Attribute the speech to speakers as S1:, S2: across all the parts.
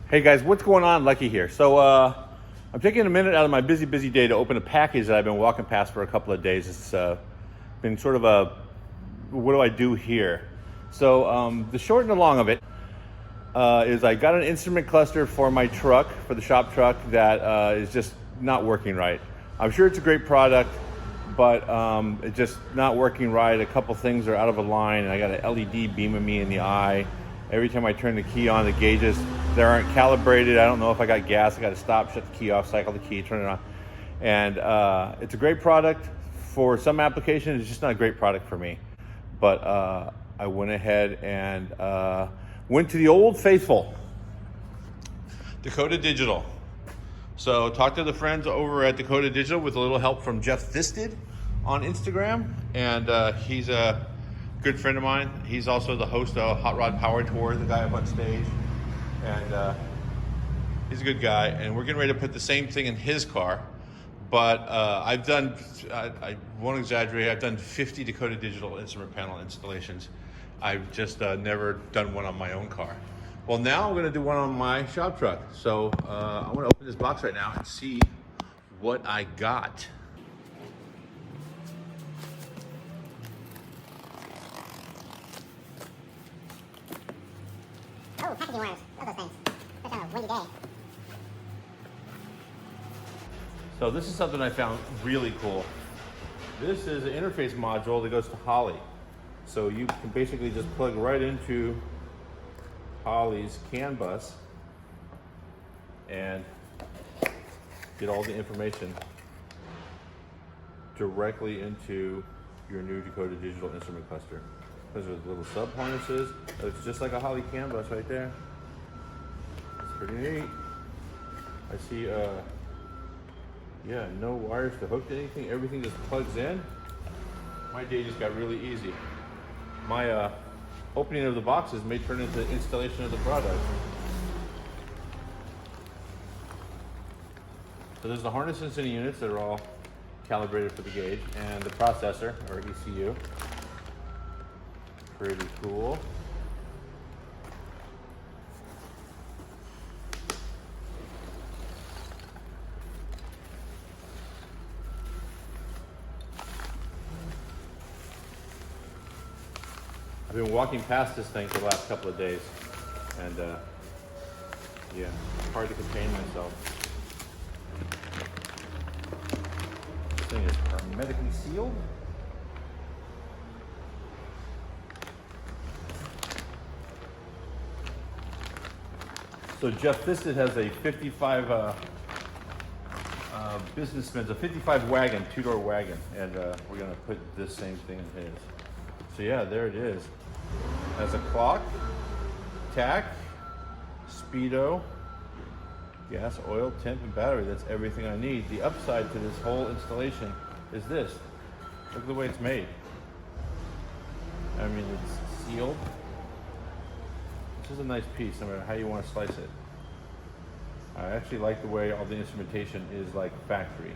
S1: Hey guys, what's going on? Lucky here. So I'm taking a minute out of my busy day to open a package that I've been walking past for a couple of days. It's been sort of a, what do I do here? So the short and the long of it is I got an instrument cluster for my truck, for the shop truck, that is just not working right. I'm sure it's a great product, but it's just not working right. A couple things are out of line, and I got an LED beaming me in the eye. Every time I turn the key on, the gauges, they aren't calibrated. I don't know if I got gas. I got to stop, shut the key off, cycle the key, turn it on. And it's a great product for some applications. It's just not a great product for me. But I went ahead and went to the old faithful, Dakota Digital. So talked to the friends over at Dakota Digital with a little help from Jeff Thisted on Instagram. And he's a good friend of mine. He's also the host of Hot Rod Power Tour, the guy up on stage. And he's a good guy. And we're getting ready to put the same thing in his car. But I won't exaggerate, I've done 50 Dakota Digital instrument panel installations. I've just never done one on my own car. Well, now I'm gonna do one on my shop truck. So I'm gonna open this box right now and see what I got.
S2: Oh, packaging wires. Love those things. Especially on a windy day.
S1: So this is something I found really cool. This is an interface module that goes to Holley. So you can basically just plug right into Holley's CAN bus and get all the information directly into your new Dakota Digital instrument cluster. Those are little sub harnesses. It's just like a Holley CAN bus right there. It's pretty neat. I see yeah, no wires to hook to anything. Everything just plugs in. My day just got really easy. My opening of the boxes may turn into the installation of the product. So there's the harnesses and the units that are all calibrated for the gauge, and the processor, or ECU. Pretty cool. I've been walking past this thing for the last couple of days, and yeah, it's hard to contain myself. This thing is hermetically sealed. So Jeff Thisted has a 55 businessman's, a 55 wagon, two-door wagon, and we're gonna put this same thing in his. So yeah, there it is. Has a clock, tack, speedo, gas, oil, temp, and battery. That's everything I need. The upside to this whole installation is this. Look at the way it's made. I mean, it's sealed. This is a nice piece, no matter how you want to slice it. I actually like the way all the instrumentation is like factory.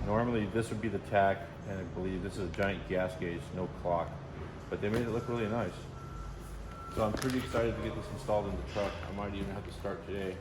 S1: Normally this would be the tack, and I believe this is a giant gas gauge, no clock, but they made it look really nice. So I'm pretty excited to get this installed in the truck. I might even have to start today.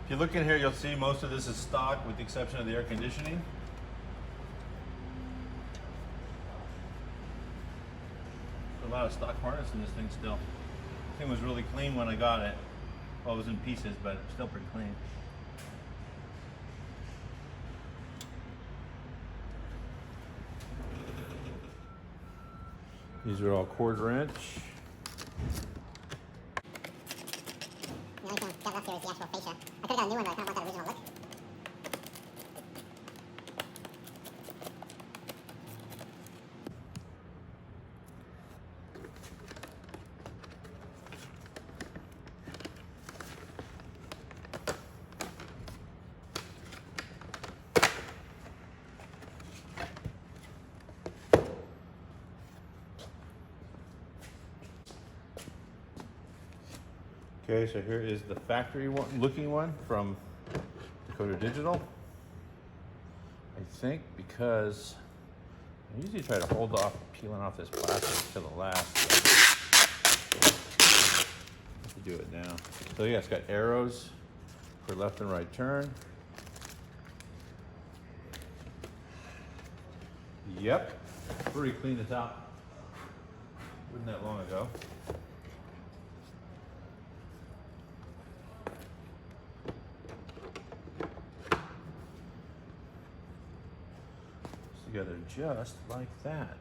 S1: If you look in here, you'll see most of this is stock with the exception of the air conditioning. So a lot of stock harness in this thing still. This thing was really clean when I got it. Well, it was in pieces, but it's still pretty clean. These are all 1/4 inch.
S2: The only thing got left here is the actual fascia. I could have got a new one, but I kind of want that original look.
S1: Okay, so here is the factory looking one from Dakota Digital. I think because I usually try to hold off peeling off this plastic to the last. Have to do it now. So yeah, it's got arrows for left and right turn. Yep, pretty clean the top. Wasn't that long ago. Together just like that.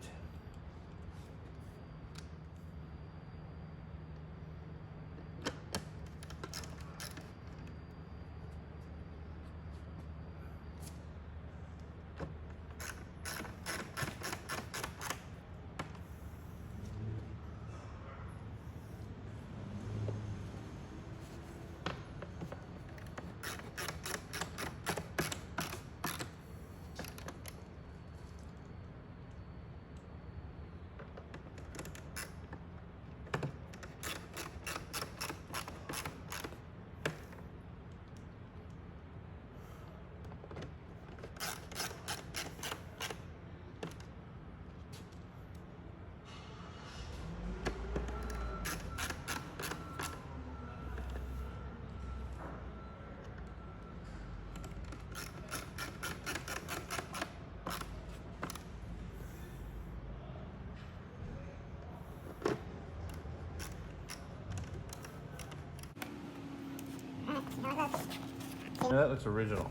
S1: Yeah, that looks original.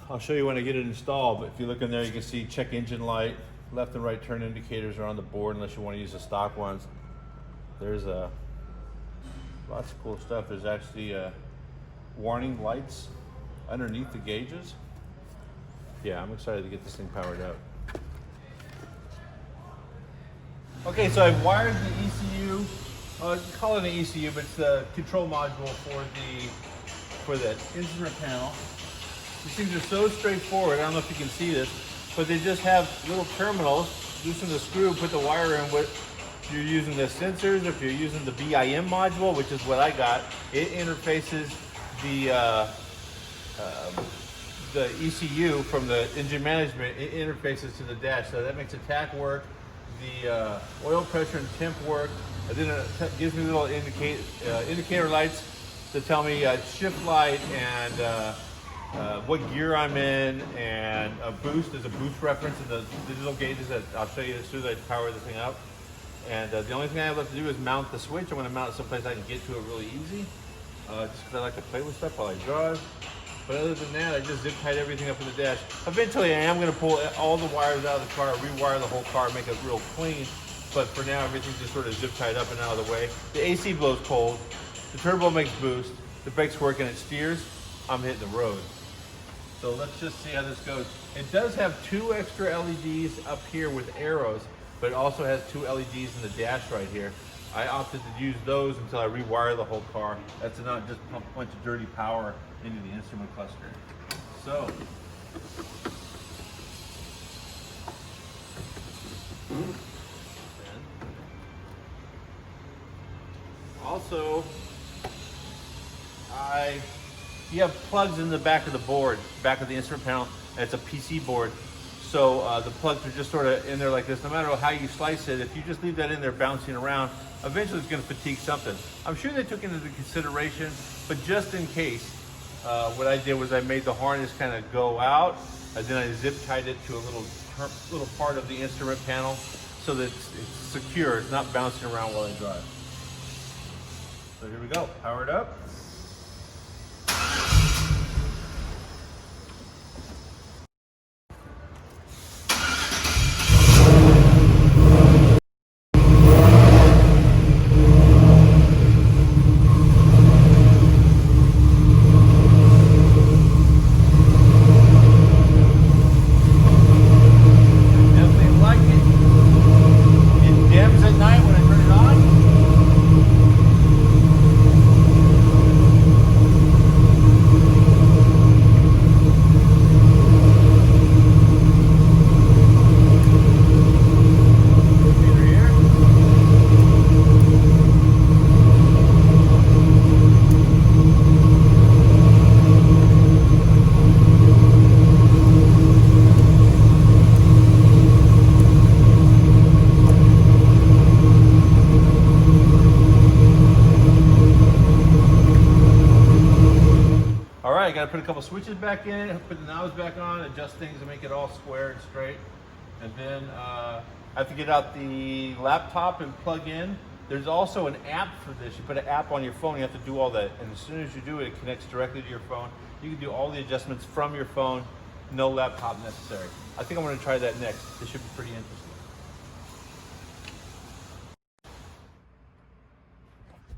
S1: I'll show you when I get it installed, but if you look in there, you can see check engine light, left and right turn indicators are on the board unless you want to use the stock ones. There's lots of cool stuff. There's actually warning lights underneath the gauges. Yeah, I'm excited to get this thing powered up. Okay, so I've wired the ECU. Call it an ECU, but it's the control module for the instrument panel. These things are so straightforward. I don't know if you can see this, but they just have little terminals. Loosen the screw, put the wire in. If you're using the sensors, if you're using the BIM module, which is what I got, it interfaces the ECU from the engine management. It interfaces to the dash, so that makes attack work. The oil pressure and temp work. And then it gives me little indicator lights to tell me shift light and what gear I'm in, and a boost. There's a boost reference in the digital gauges that I'll show you as soon as I power this thing up. And the only thing I have left to do is mount the switch. I'm going to mount it someplace I can get to it really easy, just because I like to play with stuff while I drive. But other than that, I just zip tied everything up in the dash. Eventually, I am going to pull all the wires out of the car, rewire the whole car, make it real clean. But for now, everything's just sort of zip tied up and out of the way. The AC blows cold. The turbo makes boost. The brakes work and it steers. I'm hitting the road. So let's just see how this goes. It does have 2 extra LEDs up here with arrows, but it also has 2 LEDs in the dash right here. I opted to use those until I rewire the whole car. That's to not just pump a bunch of dirty power into the instrument cluster. So, also, you have plugs in the back of the board, back of the instrument panel, and it's a PC board. So the plugs are just sort of in there like this. No matter how you slice it, if you just leave that in there bouncing around, eventually it's going to fatigue something. I'm sure they took into consideration, but just in case, what I did was I made the harness kind of go out, and then I zip tied it to a little little part of the instrument panel so that it's secure. It's not bouncing around while I drive. So here we go. Power it up. All right, I got to put a couple switches back in, put the knobs back on, adjust things to make it all square and straight. And then I have to get out the laptop and plug in. There's also an app for this. You put an app on your phone, you have to do all that. And as soon as you do it, it connects directly to your phone. You can do all the adjustments from your phone, no laptop necessary. I think I'm going to try that next. This should be pretty interesting.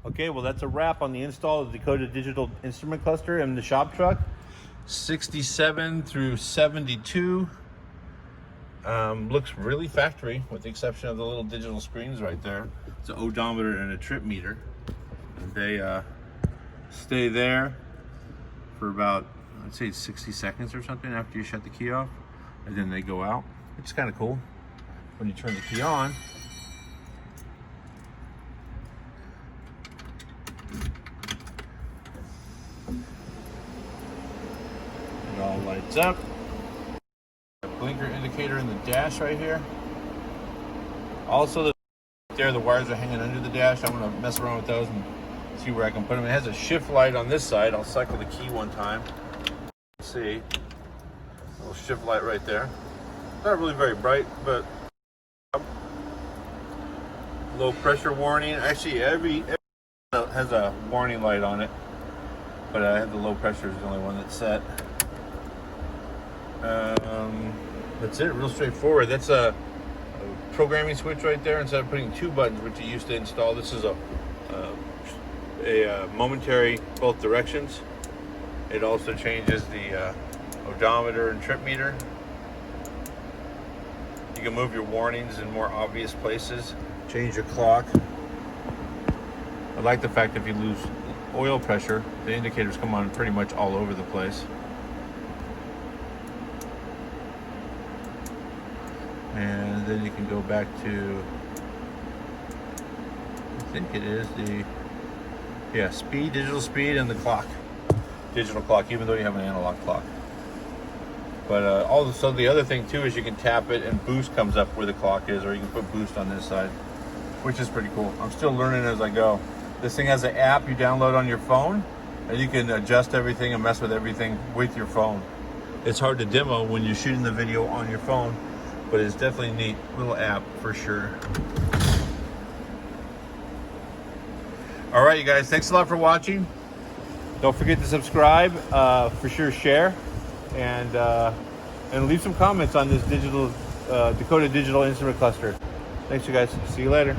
S1: Okay, well that's a wrap on the install of the Dakota Digital instrument cluster in the shop truck. 67 through 72. Looks really factory with the exception of the little digital screens right there. It's an odometer and a trip meter. And they stay there for about, I'd say 60 seconds or something after you shut the key off. And then they go out. It's kind of cool. When you turn the key on, it all lights up. A blinker indicator in the dash right here. Also, the wires are hanging under the dash. I'm gonna mess around with those and see where I can put them. It has a shift light on this side. I'll cycle the key one time. Let's see, a little shift light right there. Not really very bright, but low pressure warning. Actually, every has a warning light on it, but I have the low pressure is the only one that's set. That's it, real straightforward. That's a programming switch right there. Instead of putting two buttons, which you used to install, this is a momentary both directions. It also changes the odometer and trip meter. You can move your warnings in more obvious places, change your clock. I like the fact that if you lose oil pressure, the indicators come on pretty much all over the place. And then you can go back to, I think it is the, speed, digital speed, and the clock. Digital clock, even though you have an analog clock. But also the other thing too is you can tap it and boost comes up where the clock is, or you can put boost on this side, which is pretty cool. I'm still learning as I go. This thing has an app you download on your phone, and you can adjust everything and mess with everything with your phone. It's hard to demo when you're shooting the video on your phone, but it's definitely a neat little app for sure. All right, you guys, thanks a lot for watching. Don't forget to subscribe, for sure share, and leave some comments on this Dakota Digital instrument cluster. Thanks, you guys. See you later.